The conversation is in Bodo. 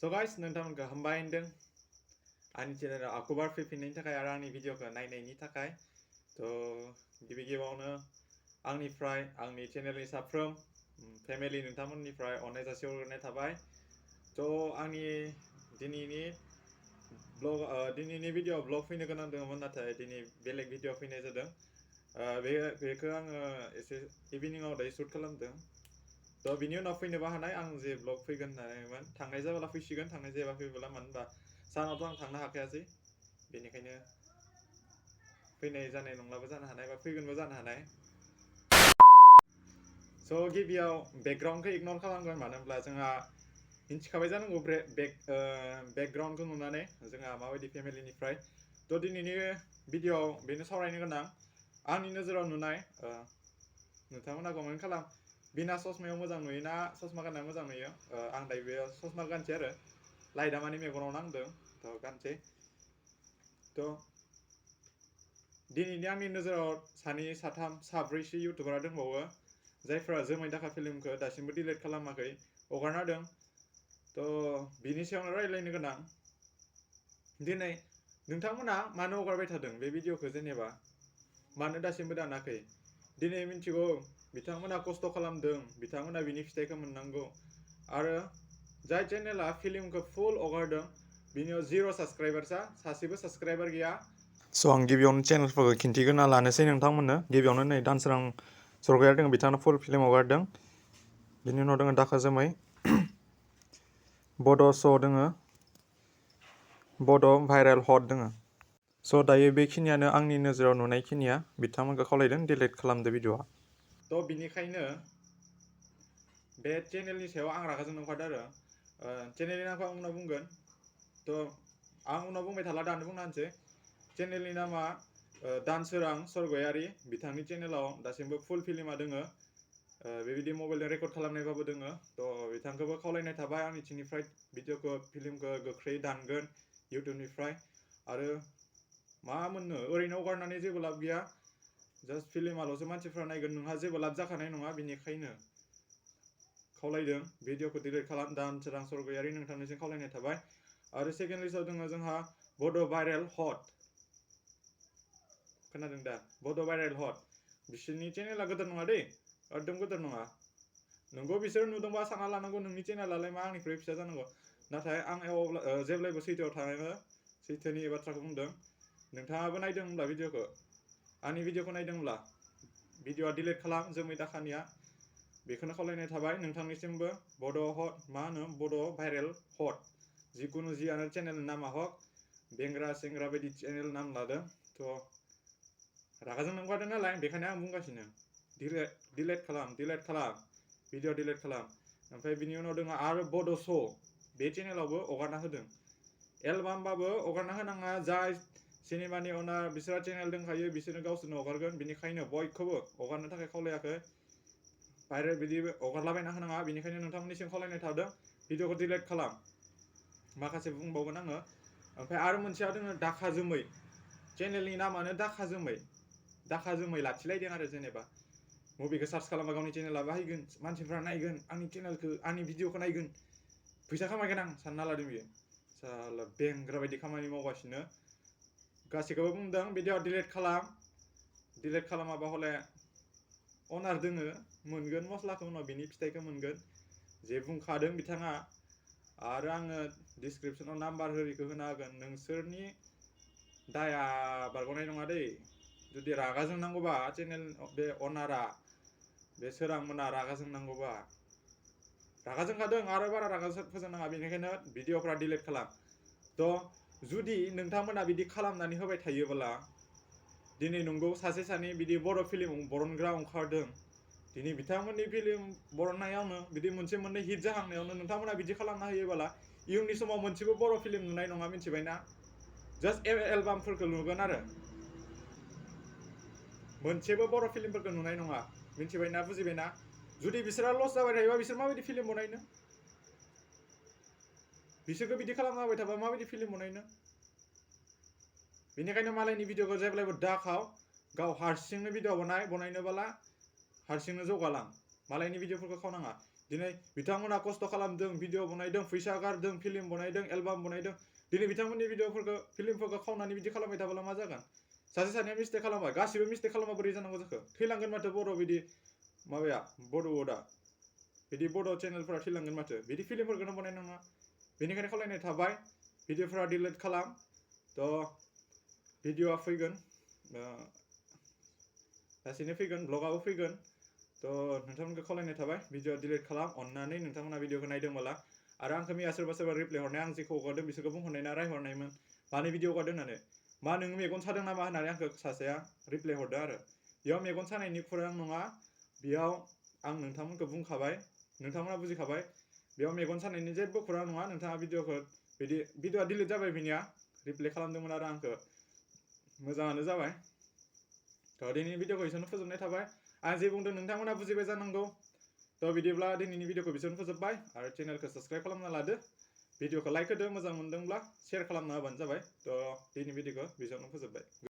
So guys, nontonखौ हामबाय होनदों आंनि चेनेलाव आखुबार फैफिननायनि थाखाय आरो आंनि भिडिअखौ नायनायनि थाखाय गिबि गिबियावनो आंनिफ्राय आंनि चेनेलनि साफ्रोम फेमिलि नोंथांमोननिफ्राय अननाय जासिहरनाय थाबाय। आंनि दिनैनि भिडिअ ब्लग फैनो गोनां दंमोन, नाथाय दिनै बेलेग भिडिअ फैनाय जादों। बेखौ आङो एसे इभिनिंआव दायो शुट खालामदों। बिनि उनाव फैनोबो हानाय, आं जे ब्लग फैगोन होननायमोन, थांनाय जाबोला फैसिगोन, थांनाय जायाबा फैबोला, मानो होनबा सानावथ' आं थांनो हाखायासै, बेनिखायनो फैनाय जानाय नंलाबो जानो हानाय बा फैगोनबो जानो हानाय। गिबियाव बेकग्राउन्डखौ इगनर खालामगोन, मानो होनब्ला जोंहा मिन्थिखाबाय जानांगौ बेकग्राउन्डखौ नुनानै जोंहा माबायदि फेमिलिनिफ्राय। दिनैनि भिडिअआव बेनो सावरायनो गोनां आंनि नोजोराव नुनाय। नोंथांमोना कमेन्ट खालाम, बिना ससमायाव मोजां नुयोना ससमा गाननाया मोजां नुयो। आं दायो बे ससमा गानसै आरो लाइटआ माने मेगनाव नांदों, गानसै। दिनैनि आंनि नोजोराव सानै साथाम साब्रैसो इउटुबार दंबावो जायफोरा जोमै दाखा फिल्मखौ दासिमबो डिलिट खालामाखै, हगारना होदों। बिनि सायावनो रायज्लायनो गोनां। दिनै नोंथांमोना मानो हगारबाय थादों बे भिडिअखौ, जेनेबा मानो दासिमबो दानाखै? दिनै मिन्थिगौ बिथांमोना खस्थ' खालामदों, बिथांमोना बिनि फिथाइखौ मोननांगौ। आरो जाय चेनेला फिल्मखौ फुल हगारदों बिनियाव 0 साबस्क्राइबारसा, सासेबो साबस्क्राइबार गैया। आं गिबियावनो चेनेलफोरखौ खिन्थिग्रोना लानोसै नोंथांमोननो। गिबियावनो नै दानसोरां सरगयारि दङ, बिथाङा फुल फिल्म हगारदों। बिनि उनाव दङ दाखा जोमै, बड' श' दङ, बड' भाइरेल हट दङ। दायो बेखिनियानो आंनि नोजोराव नुनायखिनिया। बिथांमोनखौ खावलायदों डिलिट खालामदो भिडिअआ। बिनिखायनो बे चेनेलनि सायाव आं रागा जोंनो ओंखारदों आरो चेनेलनि नामखौ आं उनाव बुंगोन। आं उनाव बुंबाय थाला, दानो बुंना होनसै। चेनेलनि नामा दानसोरां सरगयारि। बिथांनि चेनेलाव दासिमबो फुल फिल्मा दोङो, बेबायदि मबाइलजों रेकर्ड खालामनायबाबो दोङो। बिथांखौबो खावलायनाय थाबाय आंनिथिंनिफ्राय भिडिअखौ फिल्मखौ गोख्रै दानगोन इउटुबनिफ्राय। आरो मा मोननो, ओरैनो हगारनानै जेबो लाब गैया। जास्ट फिल्माल'सो मानसिफ्रा नायगोन, नोंहा जेबो लाब जाखानाय नङा। बेनिखायनो खावलायदों भिडिअखौ डिलिट खालाम। दानसोरां सरगयारि, नोंथांनिसिम खावलायनाय थाबाय। आरो सेकेन्ड लिस्टआव दङ जोंहा बड' भाइरेल हट। खोनादों दा? बड' भाइरेल हट। बिसोरनि चेनेला गोदोर नङा दै, एकदम गोदोर नङा। नोंगौ बिसोर नुदोंबा सानना लानांगौ नोंनि चेनेलालाय मा आंनिख्रुइ फिसा जानांगौ। नाथाय आं जेब्लायबो सैथोआव थाङो, सैथोनि बाथ्राखौ बुंदों। नोंथाङाबो नायदों होनब्ला भिडिअखौ, आंनि भिडिअखौ नायदोंब्ला भिडिअआ डिलिट खालाम, जोमै दाखानिया। बेखौनो खावलायनाय थाबाय नोंथांनिसिमबो। बड' भाइरेल हट, जिखुनु जियानो चेनेलनि नामा हक, बेंग्रा सेंग्रा बायदि चेनेल नाम लादों। रागा जोंनो ओंखारदों नालाय, बेखायनो आं बुंगासिनो डिलिट खालाम, भिडिअ डिलिट खालाम। ओमफ्राय बिनि उनाव दङ आरो बड' श'। बे चेनेलावबो हगारना होदों, एलबामबाबो हगारना होनाङा। जाय सिनेमानि अनार बिसोरहा चेनेल दंखायो, बिसोरनो गावसोरनो हगारगोन। बेनिखायनो बयखौबो हगारनो थाखाय खावलायाखै, भाइरेल बिदि हगारलाबायना होनाङा। बेनिखायनो नोंथांमोननिसिम खावलायनाय थादों भिडिअखौ डिलिट खालाम। माखासे बुंबावगोन आङो। ओमफ्राय आरो मोनसेया दङ दाखा जोमै। चेनेलनि नामानो दाखा जोमै लाखिलायदों आरो जेनेबा मुभिखौ सार्च खालामबा गावनि चेनेला बाहायगोन, मानसिफ्रा नायगोन, आंनि चेनेलखौ, आंनि भिडिअखौ नायगोन, फैसा खामायगोन आं सानना लादों बियो। साला बेंग्रा बायदि खामानि मावगासिनो। गासैखौबो बुंदों भिडिअ डिलिट खालाम। डिलिट खालामाबा हले अनार दोङो, मोनगोन मस्लाखौ, उनाव बिनि फिथाइखौ मोनगोन, जे बुंखादों बिथाङा। आरो आङो डिसक्रिपसनाव नाम्बार होरिखौ होना होगोन। नोंसोरनि दाया बारग'नाय नङा दै। जुदि रागा जोंनांगौबा चेनेल बे अनारा, बे सोरांमोना रागा जोंनांगौबा, रागा जोंखादों आरो बारा रागा फोजोंनाङा। बेनिखायनो भिडिअफ्रा डिलिट खालाम। जुदि नोंथांमोना बिदि खालामनानै होबाय थायोब्ला, दिनै नंगौ सासे सानै बिदि बर' फिल्म बरनग्रा ओंखारदों। दिनै बिथांमोननि फिल्म बरननायावनो बिदि मोनसे मोननै हिट जाहांनायावनो नोंथांमोना बिदि खालामना होयोबोला इयुननि समाव मोनसेबो बर' फिल्म नुनाय नङा, मिथिबायना? जास्ट एलबामफोरखौ नुगोन आरो मोनसेबो बर' फिल्मफोरखौ नुनाय नङा, मिथिबायना, बुजिबायना? जुदि बिसोरा लस जाबाय थायोबा बिसोर माबायदि फिल्म बनायनो? बिसोरखौ बिदि खालामना होबाय थाबा माबायदि फिल्म बनायनो? बेनिखायनो मालायनि भिडिअखौ जेब्लायबो दाखाव, गाव हारसिंनो भिडिअ बनायनोबोला हारसिंनो जौगालां। मालायनि भिडिअफोरखौ खावनाङा। दिनै बिथांमोना खस्थ' खालामदों भिडिअ बनायदों फैसा गारदों फिल्म बनायदों एलबाम बनायदों दिनै बिथांमोननि भिडिअफोरखौ फिल्मफोरखौ खावनानै बिदि खालामबाय थाब्ला मा जागोन सासे सानैया मिस्टेक खालामबाय गासिबो मिस्टेक खालामा बोरै जानांगौ जाखो थैलांगोन माथो बर' बिदि माबाया बर'दा बिदि बड' चेनेलफोरा थैलांगोन माथो बिदि फिल्मफोरखौनो बनायनाय नङा बेनिखायनो खावलायनाय थाबाय भिडिअफोरा डिलिट खालाम थ' भिडिअआ फैगोन लासैनो फैगोन ब्लगाबो फैगोन थ' नोंथांमोनखौ खावलायनाय थाबाय भिडिअ डिलिट खालाम अननानै नोंथांमोना भिडिअखौ नायदोंबोला आरो आंखौ मैया सोरबा रिप्लाय हरनाय आं जेखौ हगारदों बिसोरखौ बुंहरनाय ना रायहरनायमोन मानो भिडिअ हगारदों होननानै मा नोङो मेगन सादों नामा होननानै आंखौ सासेया रिप्लाय हरदों आरो बेयाव मेगन सानायनि खुरां नङा बेयाव आं नोंथांमोनखौ बुंखाबाय नोंथांमोना बुजिखाबाय बेयाव मेगन सानायनि जेबो खुरां नङा नोंथाङा भिडिअखौ बिदि भिडिअआ डिलिट जाबाय बिनिया रिप्लाय खालामदोंमोन आरो आंखौ मोजाङानो जाबाय थ' दिनैनि भिडिअखौ एसेयावनो फोजोबनाय थाबाय आं जे बुंदों नोंथांमोना बुजिबाय जानांगौ थ' बिदिब्ला दिनैनि भिडिअखौ बिसोरनो फोजोबबाय आरो चेनेलखौ साबस्क्राइब खालामना लादो भिडिअखौ लाइक होदो मोजां मोनदोंब्ला शेयार खालामना होबानो जाबाय थ' दिनैनि भिडिअखौ बिसोरनो फोजोबबाय